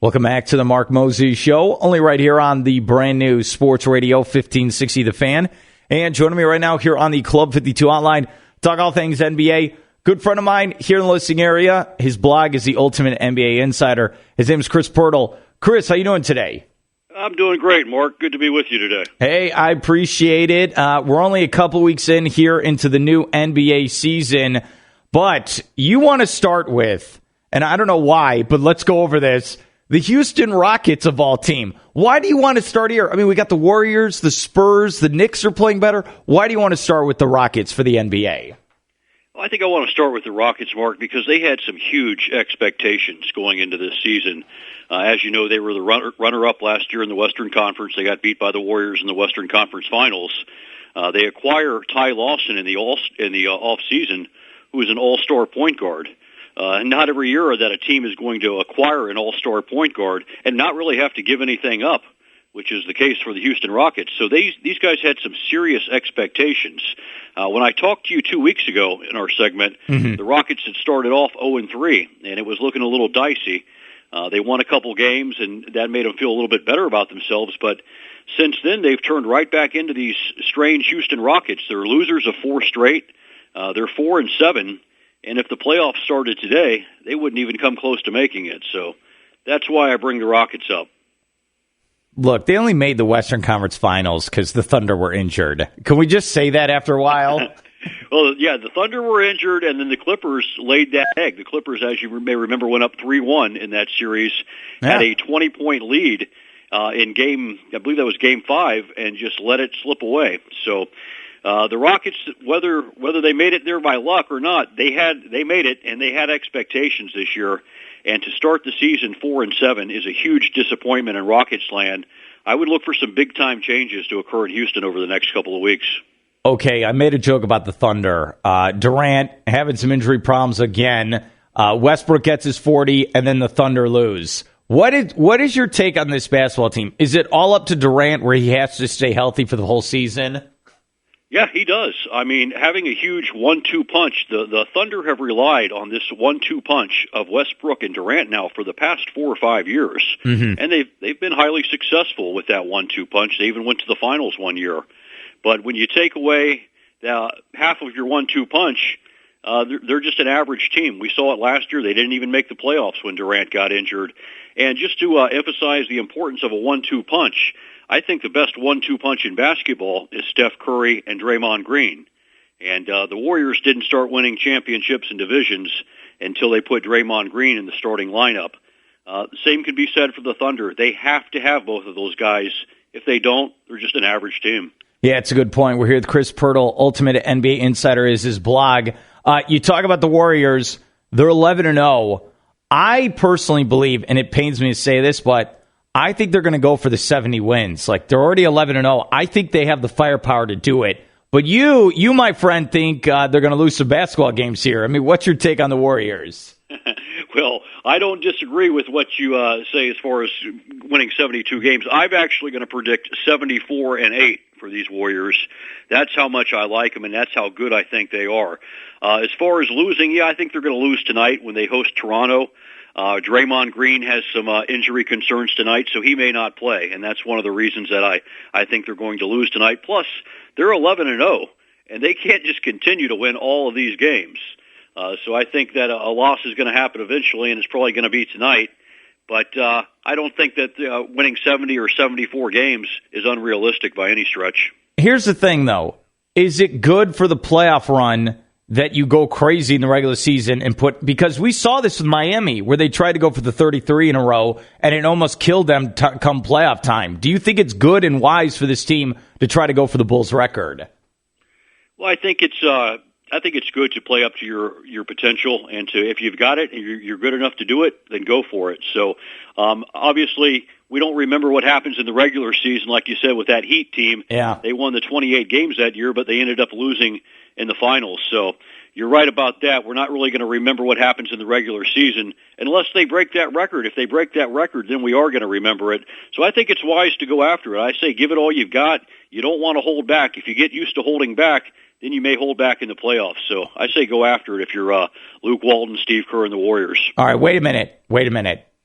Welcome back to the Mark Mosey Show, only right here on the brand new Sports Radio 1560 The Fan. And joining me right now here on the Club 52 Hotline, talk all things NBA. Good friend of mine here in the listening area. His blog is the Ultimate NBA Insider. His name is Chris Pirtle. Chris, how you doing today? I'm doing great, Mark. Good to be with you today. Hey, I appreciate it. We're only a couple weeks in here into the new NBA season, but you want to start with, and I don't know why, but let's go over this, the Houston Rockets of all team. Why do you want to start here? I mean, we got the Warriors, the Spurs, the Knicks are playing better. Why do you want to start with the Rockets for the NBA? Well, I think I want to start with the Rockets, Mark, because they had some huge expectations going into this season. As you know, they were the runner-up last year in the Western Conference. They got beat by the Warriors in the Western Conference Finals. They acquire Ty Lawson in the off-season, who is an all-star point guard. Not every year that a team is going to acquire an all-star point guard and not really have to give anything up, which is the case for the Houston Rockets. So these guys had some serious expectations. When I talked to you 2 weeks ago in our segment, the Rockets had started off 0-3, and it was looking a little dicey. They won a couple games, and that made them feel a little bit better about themselves. But since then, they've turned right back into these strange Houston Rockets. They're losers of 4 straight. They're 4-7. And if the playoffs started today, they wouldn't even come close to making it. So that's why I bring the Rockets up. Look, they only made the Western Conference Finals because the Thunder were injured. Can we just say that after a while? Well, yeah, the Thunder were injured, and then the Clippers laid that egg. The Clippers, as you may remember, went up 3-1 in that series, had a 20-point lead in I believe that was Game 5, and just let it slip away. So the Rockets, whether they made it there by luck or not, they made it, and they had expectations this year. And to start the season 4-7 is a huge disappointment in Rockets land. I would look for some big-time changes to occur in Houston over the next couple of weeks. Okay, I made a joke about the Thunder. Durant having some injury problems again. Westbrook gets his 40, and then the Thunder lose. What is your take on this basketball team? Is it all up to Durant where he has to stay healthy for the whole season? Yeah, he does. I mean, having a huge 1-2 punch, the Thunder have relied on this 1-2 punch of Westbrook and Durant now for the past 4 or 5 years. And they've been highly successful with that 1-2 punch. They even went to the finals one year. But when you take away half of your 1-2 punch, they're just an average team. We saw it last year. They didn't even make the playoffs when Durant got injured. And just to emphasize the importance of a 1-2 punch, I think the best 1-2 punch in basketball is Steph Curry and Draymond Green. And the Warriors didn't start winning championships and divisions until they put Draymond Green in the starting lineup. The same can be said for the Thunder. They have to have both of those guys. If they don't, they're just an average team. Yeah, it's a good point. We're here with Chris Pirtle. Ultimate NBA Insider is his blog. You talk about the Warriors. They're 11-0. I personally believe, and it pains me to say this, but I think they're going to go for the 70 wins. Like, they're already 11-0. I think they have the firepower to do it. But you, my friend, think they're going to lose some basketball games here. I mean, what's your take on the Warriors? Well, I don't disagree with what you say as far as winning 72 games. I'm actually going to predict 74-8 for these Warriors. That's how much I like them, and that's how good I think they are. As far as losing, I think they're going to lose tonight when they host Toronto. Draymond Green has some injury concerns tonight, so he may not play, and that's one of the reasons that I think they're going to lose tonight. Plus, they're 11-0, and they can't just continue to win all of these games. So I think that a loss is going to happen eventually, and it's probably going to be tonight. But I don't think that winning 70 or 74 games is unrealistic by any stretch. Here's the thing, though. Is it good for the playoff run that you go crazy in the regular season and because we saw this with Miami where they tried to go for the 33 in a row and it almost killed them come playoff time. Do you think it's good and wise for this team to try to go for the Bulls record? Well, I think it's good to play up to your potential, and if you've got it and you're good enough to do it, then go for it. So obviously we don't remember what happens in the regular season, like you said, with that Heat team. Yeah. They won the 28 games that year, but they ended up losing in the finals. So you're right about that. We're not really going to remember what happens in the regular season unless they break that record. If they break that record, then we are going to remember it. So I think it's wise to go after it. I say give it all you've got. You don't want to hold back. If you get used to holding back, then you may hold back in the playoffs. So I say go after it if you're Luke Walton, Steve Kerr, and the Warriors. All right, wait a minute.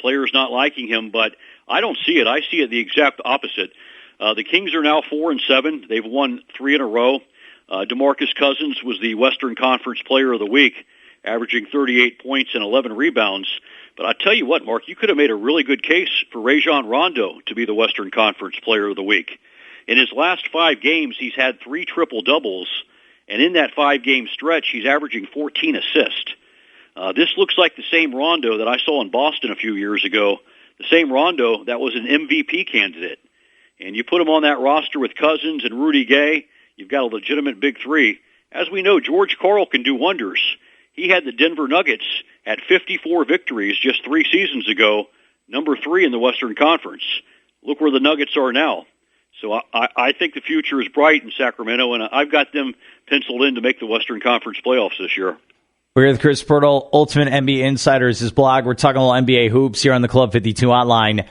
players not liking him, but I don't see it. I see it the exact opposite. The Kings are now 4-7. They've won 3 in a row. DeMarcus Cousins was the Western Conference Player of the Week, averaging 38 points and 11 rebounds. But I tell you what, Mark, you could have made a really good case for Rajon Rondo to be the Western Conference Player of the Week. In his last 5 games, he's had 3 triple-doubles, and in that 5-game stretch, he's averaging 14 assists. This looks like the same Rondo that I saw in Boston a few years ago, the same Rondo that was an MVP candidate. And you put him on that roster with Cousins and Rudy Gay, you've got a legitimate big three. As we know, George Karl can do wonders. He had the Denver Nuggets at 54 victories just 3 seasons ago, number 3 in the Western Conference. Look where the Nuggets are now. So I think the future is bright in Sacramento, and I've got them penciled in to make the Western Conference playoffs this year. We're here with Chris Pirtle, Ultimate NBA Insider, is his blog. We're talking a little NBA hoops here on the Club 52 hotline.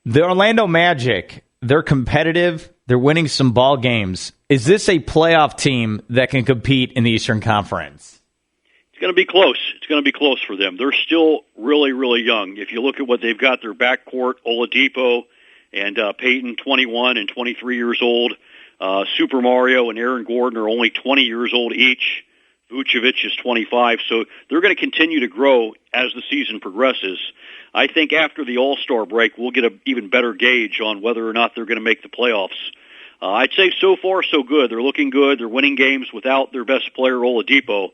The Orlando Magic, they're competitive. They're winning some ball games. Is this a playoff team that can compete in the Eastern Conference? It's going to be close. It's going to be close for them. They're still really, really young. If you look at what they've got, their backcourt, Oladipo and Peyton, 21 and 23 years old. Super Mario and Aaron Gordon are only 20 years old each. Vucevic is 25, so they're going to continue to grow as the season progresses. I think after the All-Star break, we'll get an even better gauge on whether or not they're going to make the playoffs. I'd say so far so good. They're looking good. They're winning games without their best player, Oladipo.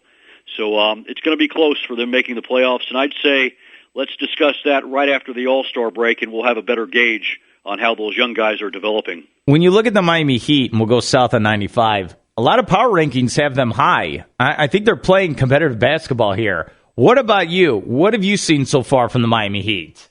So it's going to be close for them making the playoffs, and I'd say let's discuss that right after the All-Star break, and we'll have a better gauge on how those young guys are developing. When you look at the Miami Heat, and we'll go south on 95, a lot of power rankings have them high. I think they're playing competitive basketball here. What about you? What have you seen so far from the Miami Heat?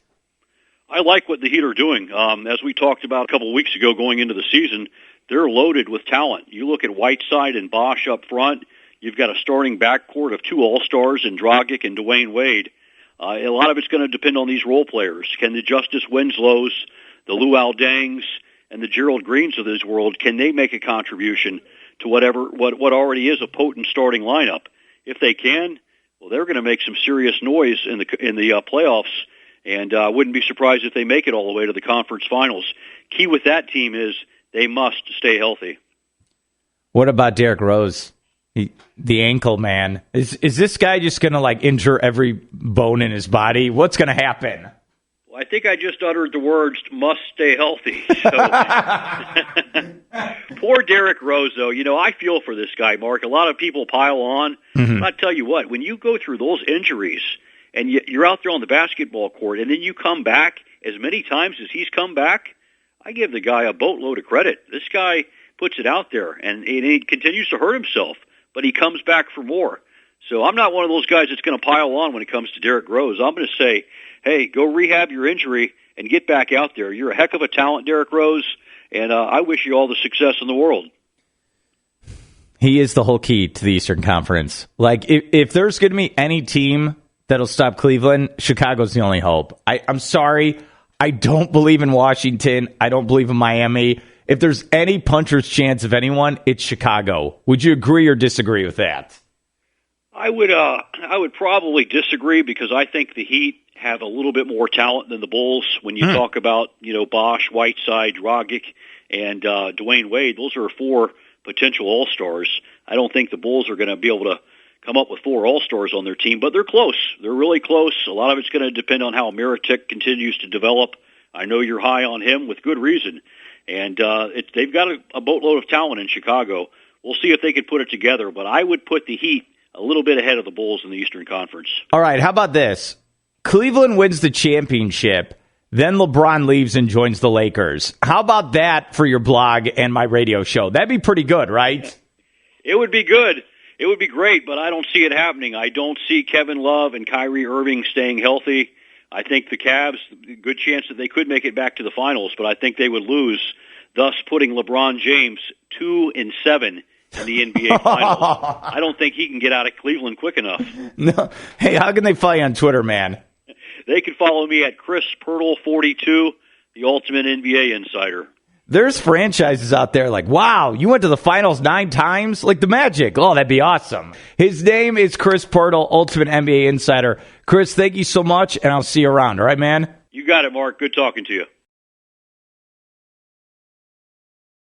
I like what the Heat are doing. As we talked about a couple of weeks ago going into the season, they're loaded with talent. You look at Whiteside and Bosch up front. You've got a starting backcourt of 2 All-Stars in Dragic and Dwayne Wade. A lot of it's going to depend on these role players. Can the Justice Winslows, the Luol Dengs, and the Gerald Greens of this world, can they make a contribution to what already is a potent starting lineup? If they can, well, they're going to make some serious noise in the playoffs, and I wouldn't be surprised if they make it all the way to the conference finals. Key with that team is they must stay healthy. What about Derrick Rose? The ankle, man. Is this guy just going to injure every bone in his body? What's going to happen? Well, I think I just uttered the words "must stay healthy." So poor Derrick Rose, though. I feel for this guy, Mark. A lot of people pile on. Mm-hmm. But I tell you what, when you go through those injuries and you're out there on the basketball court, and then you come back as many times as he's come back, I give the guy a boatload of credit. This guy puts it out there, and he continues to hurt himself, but he comes back for more. So I'm not one of those guys that's going to pile on when it comes to Derrick Rose. I'm going to say, hey, go rehab your injury and get back out there. You're a heck of a talent, Derrick Rose, and I wish you all the success in the world. He is the whole key to the Eastern Conference. If there's going to be any team that'll stop Cleveland, Chicago's the only hope. I'm sorry. I don't believe in Washington. I don't believe in Miami. If there's any puncher's chance of anyone, it's Chicago. Would you agree or disagree with that? I would probably disagree because I think the Heat have a little bit more talent than the Bulls. When you talk about, Bosch, Whiteside, Dragic, and Dwayne Wade, those are 4 potential All-Stars. I don't think the Bulls are going to be able to come up with 4 All-Stars on their team, but they're close. They're really close. A lot of it's going to depend on how Mirotic continues to develop. I know you're high on him with good reason. And they've got a boatload of talent in Chicago. We'll see if they can put it together, but I would put the Heat a little bit ahead of the Bulls in the Eastern Conference. All right, how about this? Cleveland wins the championship, then LeBron leaves and joins the Lakers. How about that for your blog and my radio show? That'd be pretty good, right? It would be good. It would be great, but I don't see it happening. I don't see Kevin Love and Kyrie Irving staying healthy. I think the Cavs, good chance that they could make it back to the finals, but I think they would lose, thus putting LeBron James 2-7 in the NBA Finals. I don't think he can get out of Cleveland quick enough. No. Hey, how can they follow you on Twitter, man? They can follow me at Chris Pirtle 42, the Ultimate NBA Insider. There's franchises out there like, wow, you went to the finals 9 times? Like the Magic. Oh, that'd be awesome. His name is Chris Pirtle, Ultimate NBA Insider. Chris, thank you so much, and I'll see you around. All right, man? You got it, Mark. Good talking to you.